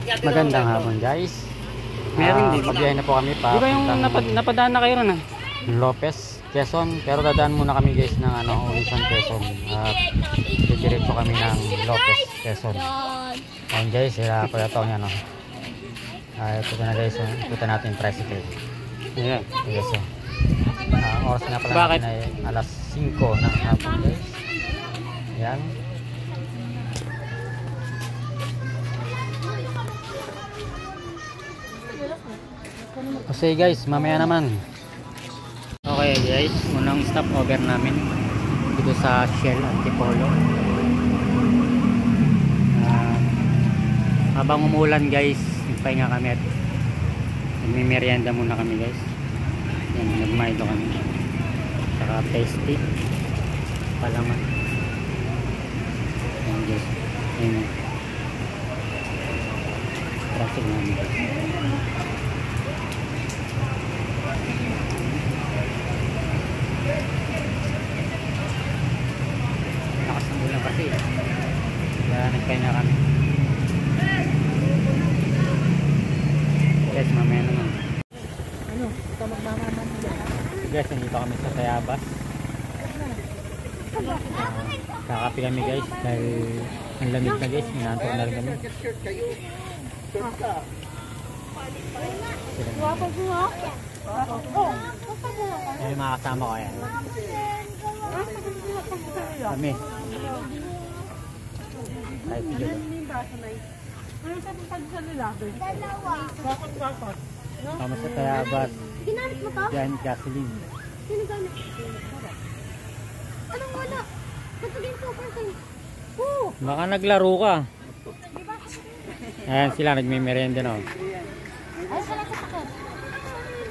Magandang hapon guys. Meron din. Magbiyahe na po kami pa. Di ba yung napadaan na kayo ron Lopez, Quezon. Pero dadaan muna kami guys ng Ulisan, Quezon. At didiretso kami ng Lopez, Quezon. Ayun guys, sila pala ito niya no. Ito na guys, ikutan natin yung tricycle. Yeah. Yes, so. Oras nga pala Bakit? natin ay alas 5 ng hapon guys. Yan. Kasi guys, mamaya naman. Okay guys, unang stopover namin dito sa Shell Antipolo. Habang umulan guys, nagpahinga kami at nagmimerienda muna kami guys. Yan, nagmaido kami. Saka tasty. Palaman. Yan guys. Yan. Traffic namin guys. Lakas ng ulan kasi. Kaya nagpahinga kami. Guys, mamaya naman. Ano? Ito magmamaman mo dyan. Guys, nandito kami sa Tayabas. Kakapi kami guys dahil ang lamig na guys, minantok na rin kami. Wapag mo ha? Ayun yung mga kasama ko yan. Kami. Kahit video ko. Ano sa pagsa nila? Bakit? Kami sa Tayabas. Ginamit mo to? Diyan gasoline. Sino gamit? Anong wala? Patulin ko person. Oo! Baka naglaro ka. Ayan sila, nagmimerenda na. Ay, sala sa pakat.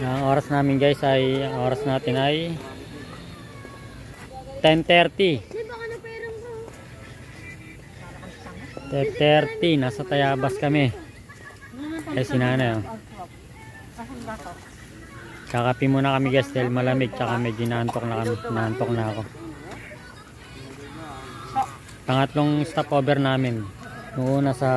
Ang oras namin guys ay, ang oras natin ay 10:30. May baka na perang mo. 10:30, nasa Tayabas kami. Ay sinanay oh. Kakapi muna kami guys dahil malamig tsaka medyo naantok na kami. Naantok na ako. Pangatlong stopover namin. Una sa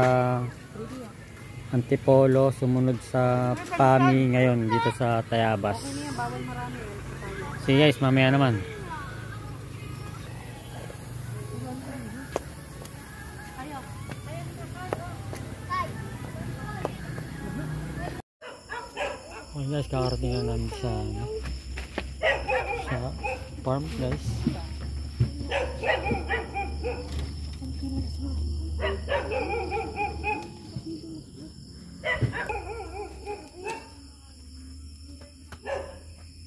Antipolo, sumunod sa Pami, ngayon dito sa Tayabas. Sige guys, mamaya naman. Okay guys, kakarating na namin sa farm guys.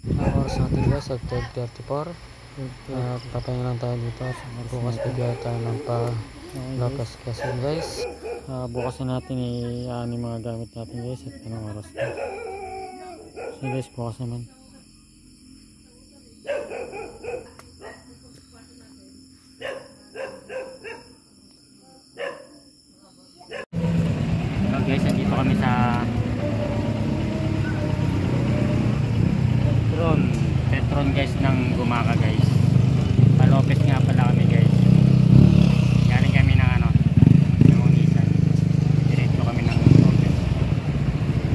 Ang oras natin guys at 12:34. Papahinga lang tayo dito. Bukas bigyan tayo ng Lopez Quezon guys. Bukas na natin i-aan yung mga gamit natin guys at anong oras na. So guys, bukas naman. So guys, nandito kami sa Petron guys ng Gumaka guys. Pa-Lopez nga pala kami guys. Galing kami ng ng Ulisan. Diretso kami ng Lopez.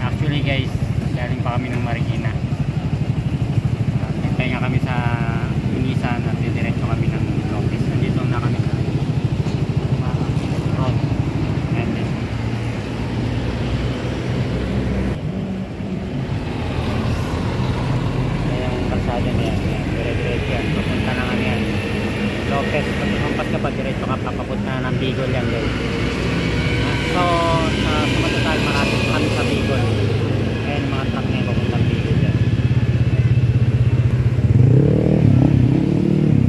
Actually guys, galing pa kami ng Marikina. Nagpahinga kami sa Ulisan at diretso kami ng Lopez. Nandito na kami sa Petron. Kalsada na yan, dire-diretso yan, papunta na kami yan Lopez, pag lumampas ka pa diretso ka, papapunta na ng Bicol yan guys. So sa matotal marami kami sa Bicol, ayan mga truck na yan papunta ng Bicol yan.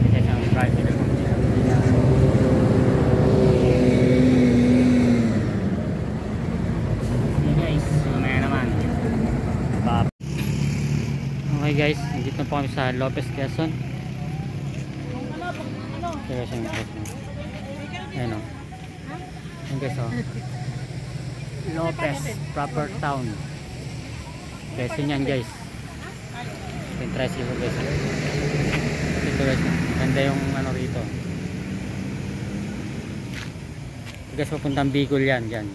Kasi isang drive nila guys, mamaya naman. Okay guys, dito na po kami sa Lopez, Quezon. Kaya siya yung ayun o. Ayun guys o. Lopez, proper town. Quezon yan guys. Yung tricycle guys. Ito guys, ganda yung rito. Guys, papuntang Bicol yan dyan.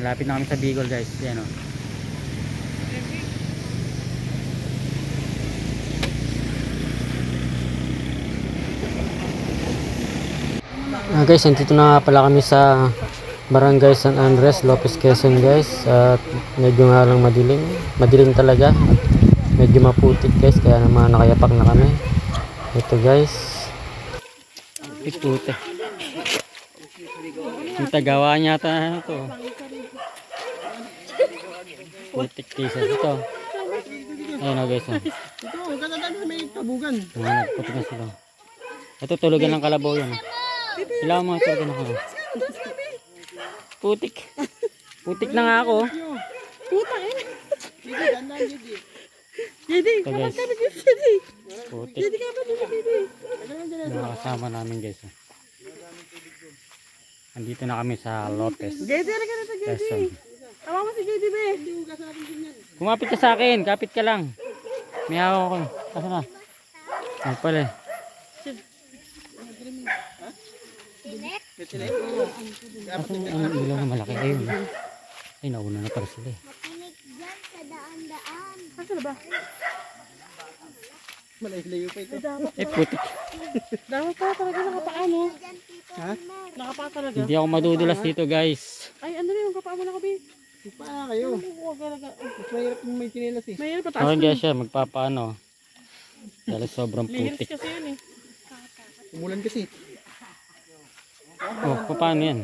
Malapit na kami sa Bicol guys. Yan o. Guys, nandito na nga pala kami sa Barangay San Andres, Lopez, Quezon guys. At medyo nga lang madilim. Madilim talaga. Medyo maputik guys. Kaya naman nakayapak na kami. Ito guys. Puta. Yung tagawa niya ata na ito. Putik pieces ito. Ayun o guys. Ito, katatan mo may tabugan. Nagputik na sila. Ito tulugan ng kalabaw yan. Sila mga tulugan ng kalabaw. Putik. Putik na nga ako. Putang ina. Gigi, ganda Gigi. Didi, Ito guys. Didi. Putik. Didi ka ba Didi? Mga kasama namin guys. Andito na kami sa Lopez. Didi, ka na sa Didi. Quezon. Tawa mo si Didi be. Kumapit ka sa akin. Kapit ka lang. May hawak ako. Kasi na. Ay pala eh. Kasi ang ilaw na malaki. Ayun. Ay nauna na para sila eh. Asa na ba? Malayo pa ito. Eh putik. Dapat pa talaga nakapaa no. Ha? Nakapaa talaga. Hindi ako madudulas dito guys. Ay, ano na yung kapaa mo na kabi? Pa kayo. Huwag talaga. Mas mahirap yung may chinelas eh. Mayroon pa taas. Ako guys siya magpapaano. Dahil sobrang Lihirs putik. kasi yun eh. Umulan kasi. Oh, paano yan?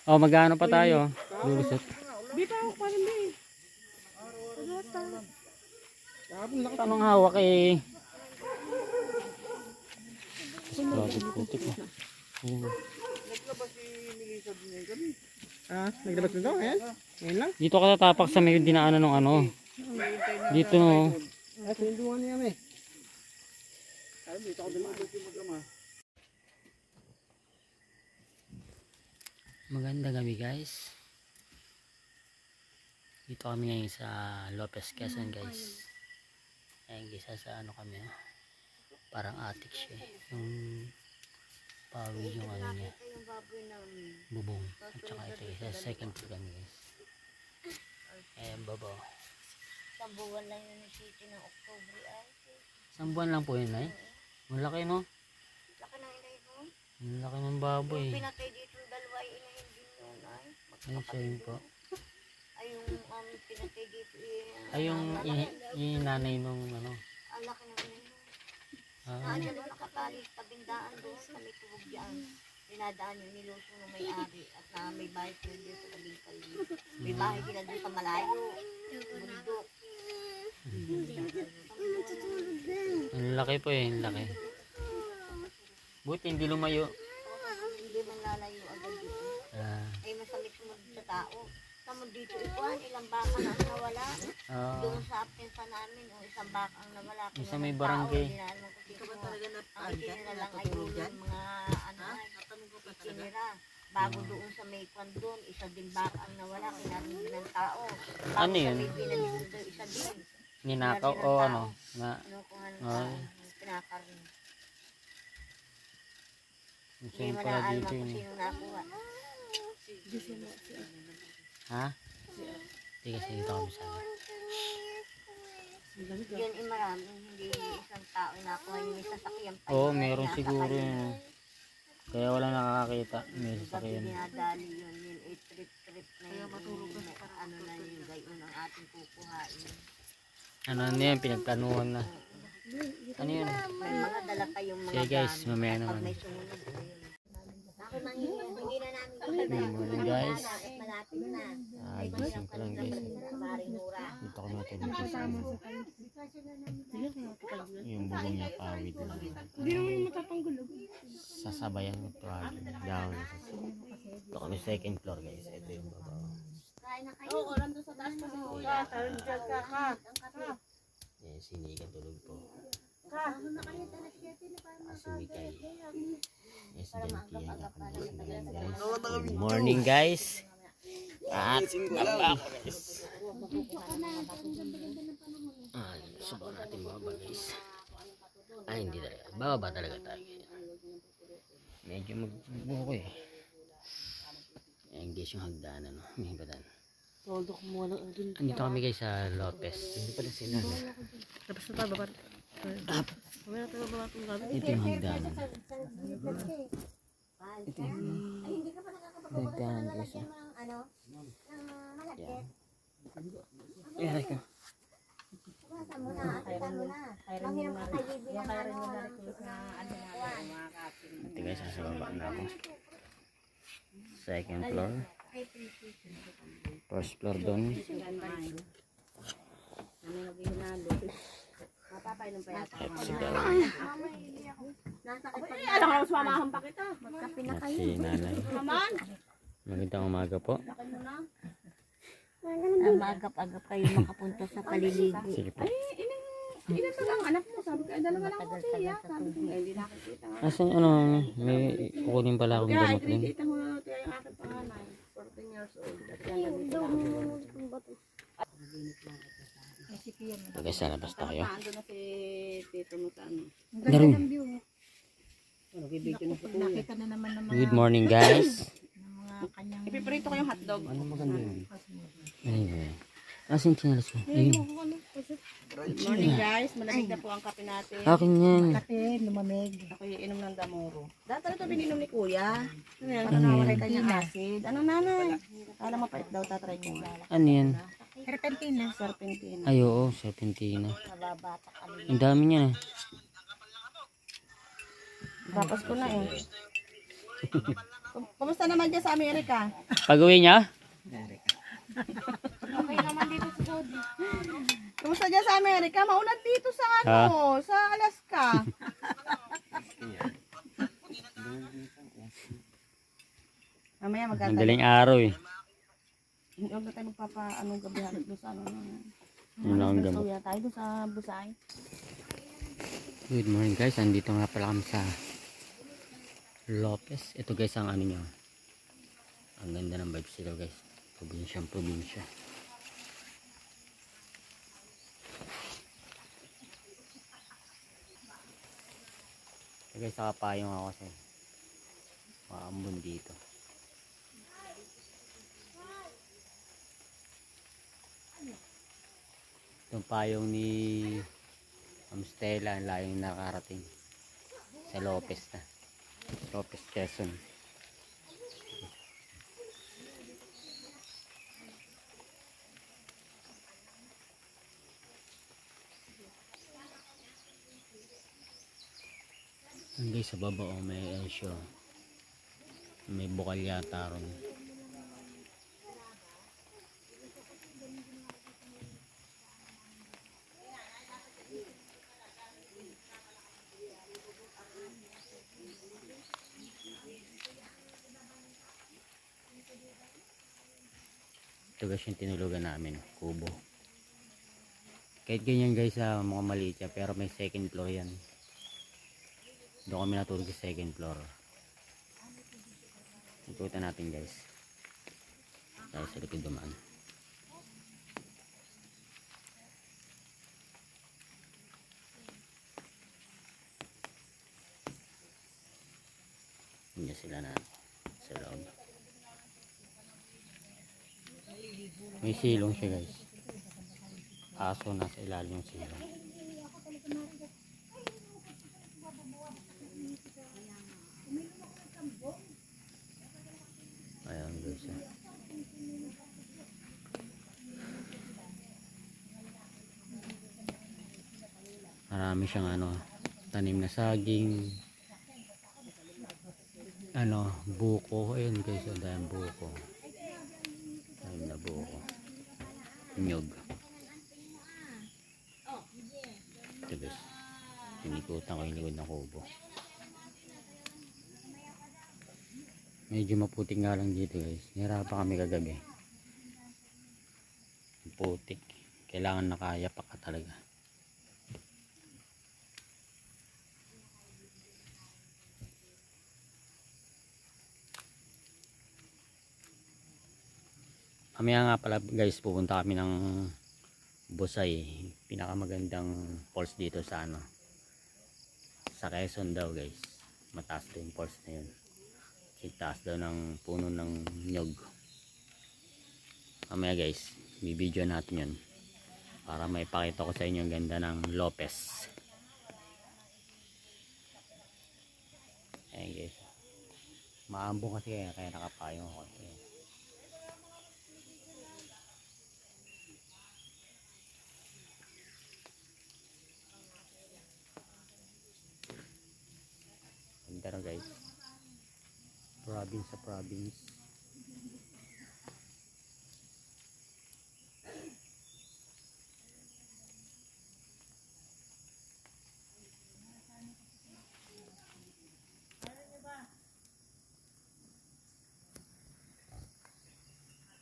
Oh, magano pa tayo? Lulusot. Di pa ako pa rin be. Kahapon lakas. Anong hawak eh? Grabe putik mo. Ayun. Ah, naglabas na daw. Ayan. Ayan lang. Dito ka tatapak sa may dinaanan ng ano. Dito no. Ah, sinunduan niya kami. Ay, dito ako dumaan. Maganda gabi guys. Dito kami ngayon sa Lopez, Quezon guys. Ayun guys, sa ano kami oh. Parang attic siya eh. Yung pawid yung ano niya. Bubong. At saka ito guys, sa second floor kami guys. Ayan baba. Isang buwan lang yun yung city ng October ay. Isang buwan lang po yun ay. Malaki no? Laki ng inay mo. Ang laki ng baboy. Pinatay dito yung dalawa inahin din yun ay. Ay siya yun po. Ay yung pinatay dito Ay yung nanay nung ano. ang laki ng inay mo. Ah, Ano doon nakapalis tabindaan doon sa may tubog yan. Dinadaan yung niluso ng may-ari at na may bahay sila dito sa tabing kali. May bahay sila doon sa malayo. Bundok. ang laki po eh, ang laki. Buti hindi lumayo. Hindi man lalayo agad dito. Ah, Ay masamit sumunod sa tao. Tamo dito ikuan, ilang baka na ang nawala. ah, Doon sa apinsa namin, o isang baka ang nawala. yung sa may barangay. Ang itinira lang ay yung mga ano, itinira. Bago doon sa may kwan doon, isa din baka ang nawala, kinarin din ng tao. Bago Ano yun? sa may pinagsundo doon, isa din. Ninakaw o ano? Na, Ano kung ano Ay. pinakarin. Hindi saan mo pala na alam dito kung yun. sino nakuha. Ha? Hindi kasi dito kami sa Yun ay marami, hindi isang tao nakuha yung may sasakyan pa. Oo, yun, meron nasa siguro kanya. yun. Kaya wala nakakakita. May Pag sasakyan. dinadali yun, yun ay trip na yun. Ano na yun, gayon ang ating kukuhain. Ano na yan, pinagplanuhan na. Ano yun? May mga dala pa yung mga Sige guys, gamit. mamaya Pag naman. may sumunod, ayun. Ako mangingi, hindi na namin Good morning guys. malapit na. Gising ko lang guys. Maring mura. Dito ko natulog sa ano. Yung bubong niya pawid lang. Hindi naman yung matatanggol. Sasabayan mo ito. Down. Ito kami second floor guys. Ito yung baba. Oo, nandun sa taas pa si Kuya. Sabi dyan ka. Yan, sinigang tulog po. Ka. Si Mikay. Yes, good morning guys. At abak guys. Subukan natin bababa guys. Ay hindi talaga. Bababa talaga tayo. Medyo magbuko eh. Ayan guys. guys yung hagdanan, no? May badan. Todo kumuha ng dun. Andito kami guys sa Lopez. Hindi pala sila. Tapos na tayo, baba. Mamaya na tayo baba itong gamit. Ito yung hagdanan. Ay, hindi ka pa nakakapagawa Hagdanan ng guys. lalagyan ng ano? Ng malagkit. Ayan ka. Basta mo na, kita mo na. Manghiram ka kay Bibi ng ano. Ito guys, nasa baba na ako. Second floor. First floor doon. Mapapainom pa yata. At si Daw. Nasakit pa Alam ko, sumamahan pa kita. magkape na At kayo. si nanay. Naman. Magandang umaga po. Magap-agap kayo makapunta sa paliligo. Sige po. Ilan na lang anak mo? Sabi ko, dalawa lang ako siya. Sabi ko, hindi nakikita nga. Asan ano, may kukunin pala akong Kaya, gamot din. ikikita mo na tayo yung aking panganay. 14 years old. At yan, ganito lang. So guys, sa labas tayo. Ando na si Tito mo sa ano. Naroon. Nagbibigyo na si Kuya. Nakita na naman ng Good morning guys. mga kanyang... Ipiprito ko yung hotdog. Ano maganda yun? Ayun. Asan chinalas ko? Ayun. Good morning guys. Malamig na po ang kape natin. Akin yan. Kape, lumamig. Ako yung inom ng damuro. Dati ito bininom ni Kuya. Ano yan? Para nawalay kanyang acid. Ano nanay? Kala mo pa daw tatry ko. Ano yan? Serpentina. Serpentina. Ay oo, serpentina. Nababata kami. Ang dami niya. Tapos ko na eh. Kumusta naman dyan sa Amerika? Pag-uwi niya? Okay naman dito sa Saudi. Kumusta dyan sa Amerika? Maulan dito sa ano? Sa Alaska. Mamaya magkatayo. Madaling araw eh. Hindi na tayo magpapa-anong gabihan doon sa ano. Yun lang ang gamot. Suya tayo doon sa Busay. Good morning guys. Andito nga pala kami sa Lopez. Ito guys ang ano nyo. Ang ganda ng vibes dito guys. Probinsyang probinsya. Ito guys, nakapayong ako kasi maambon dito. Itong payong ni Stella, ang layong nakarating sa Lopez na. Lopez, Quezon. Hanggang sa baba may ensyo. May bukal yata ron. Ito guys yung tinulugan namin, kubo. Kahit ganyan guys, mga maliit siya, pero may second floor yan. Doon kami natulog sa second floor. Ikutan natin guys. Tayo sa likod dumaan. Hindi sila na sa loob. May silong siya guys. Aso nasa ilalim yung silong. Ayan guys. Marami siyang ano, tanim na saging. Ano, buko. Ayun guys, ang daming buko. Tanim na buko. Nyog. Ito guys. Tinikutan ko yung likod ng kubo. Medyo maputik nga lang dito guys. Nahirapan kami kagabi. Putik. Kailangan nakayapak ka talaga. Mamaya nga pala guys, pupunta kami ng Busay. Pinakamagandang falls dito sa ano, sa Quezon daw guys. Mataas daw yung falls na yun. Taas daw ng puno ng nyog. Mamaya guys, bibidyo natin yun para maipakita ko sa inyo ang ganda ng Lopez. Ayan guys, maambong kasi kaya nakapayong ako. Ayan. Ganda rin guys, province sa province.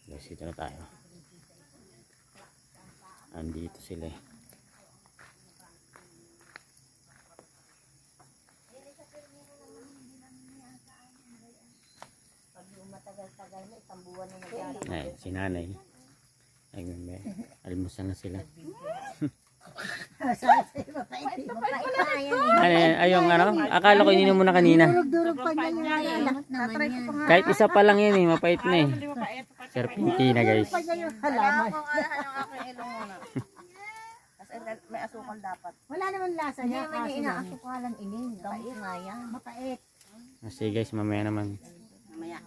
Guys, dito na tayo. Andito sila eh. Pag matagal-tagal na, isang buwan na nag-aaral. Ay, si nanay. Ay, almusal na sila. Ay, yung ano, akala ko ininom mo na kanina. Durog pa niya. Tatry ko pa nga. Kahit isa pa lang yun eh, mapait na eh. Serpentina guys. Halaman. Kung ano aking ilong muna. Kasi may asukal dapat. Wala naman lasa niya. Hindi naman niya inaasukalan inin. Mapait nga yan. Mapait. Kasi guys, mamaya naman. Mamaya.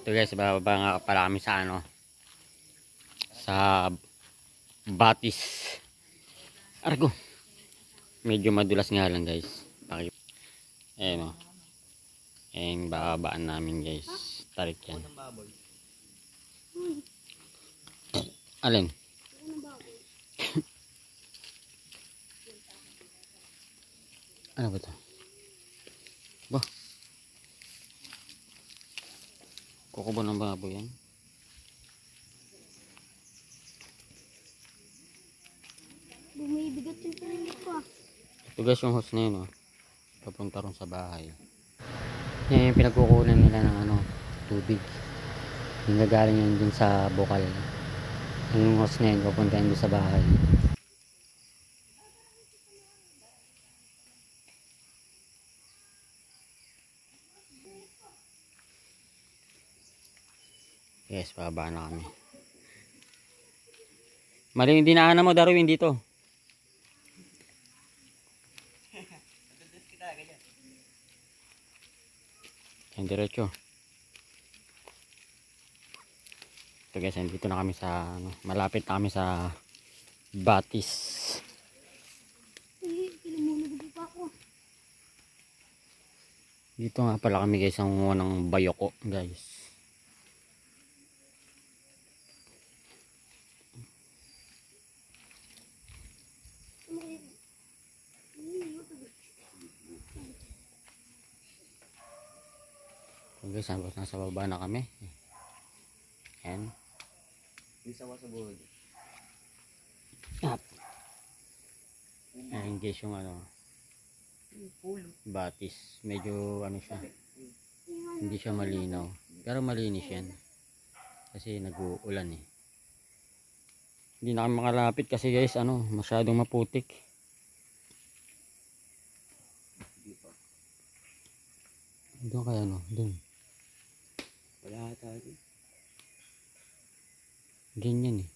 Ito guys, bababa nga pala kami sa ano, sa Batis. Argo. Medyo madulas nga lang guys. Ayan o. Ayan, bababaan namin guys. Tarik yan. Alin? Ano ba ito? Ba? Kukubo ng baboy yan. Bumibigat yung pinili ko. Ito guys yung host na yun, oh. Papunta ron sa bahay. Yan yung pinagkukunan nila ng ano, tubig. Yung gagaling yun dun sa bukal. Yung host na yun, papunta yun dun sa bahay. Yes, bababa na kami. Mali yung dinaanan mo, Darwin, dito. Yan, diretso. Ito guys, dito na kami sa, ano, malapit na kami sa Batis. Dito nga pala kami guys, ang ng Bayoko, guys. Guys, hanggang nasa baba na kami. Ayan. Ayan guys yung ano, Batis. Medyo ano siya, hindi siya malinaw. Pero malinis yan. Kasi nag-uulan eh. Hindi na kami makalapit kasi guys, ano, masyadong maputik. Doon kaya ano, doon. Wala tayo. Ganyan eh.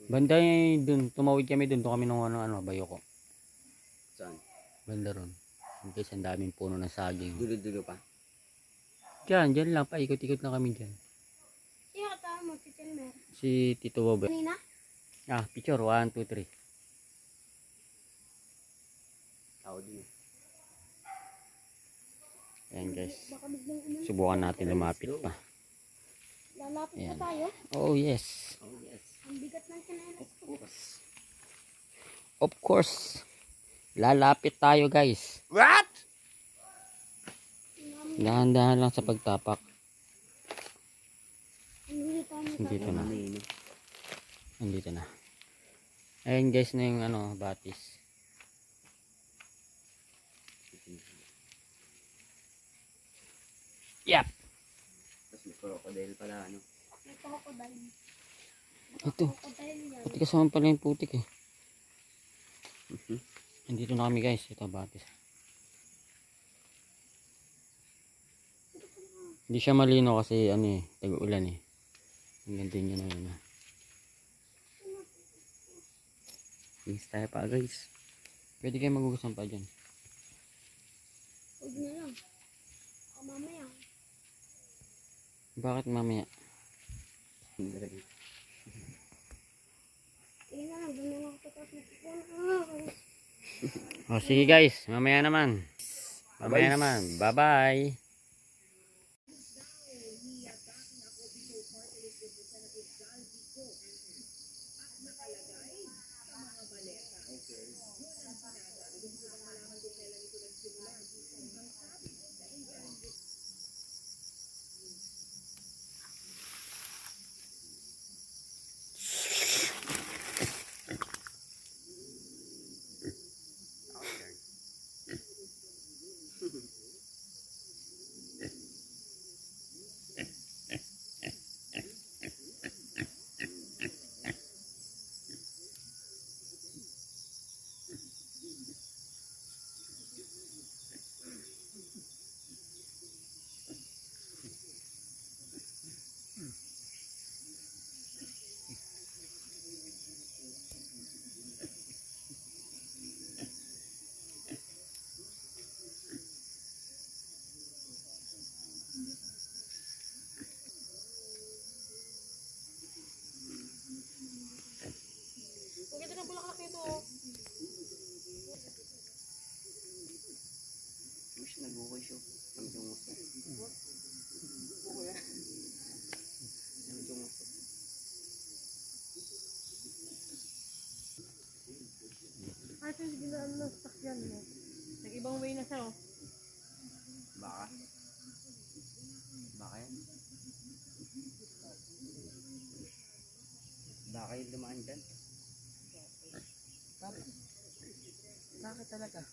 Banda doon, tumawid kami doon, doon kami nung ano, Bayoko. Saan? Banda ron. Guys, ang daming puno ng saging. Dulo-dulo pa. Diyan lang, paikot-ikot na kami dyan. Si Tito Bobe. Ah, picture, 1, 2, 3. Tao din. Ayan guys. Subukan natin lumapit pa. Lalapit Ayan. pa tayo. Oh yes. Oh yes. Ang bigat ng sinelas ko. Of course. Lalapit tayo guys. What? Dahan-dahan lang sa pagtapak. Dito Nandito na. Nandito na. Ayan guys na yung ano, Batis. Yep. Tapos may crocodile pala, ano? Ito. Pati kasama pala yung putik eh. Nandito na kami guys. Ito Batis. Hindi siya malino kasi ano eh, tag-ulan eh. Ang ganda niya na yun. Thanks tayo pa guys. Pwede kayo magugas ng pa dyan. Huwag na lang. O mamaya. Bakit mamaya? Tingnan na lang. Doon na lang ako tapos O sige guys, mamaya naman. Mamaya naman. Bye-bye. Mas nag-ukoy siya. Namjong gusto. Namjong gusto. Ay, ito yung ginaan ng sakyan mo. Nag-ibang way na siya, oh. Baka. Baka yan. Baka yung dumaan dyan. Bakit talaga?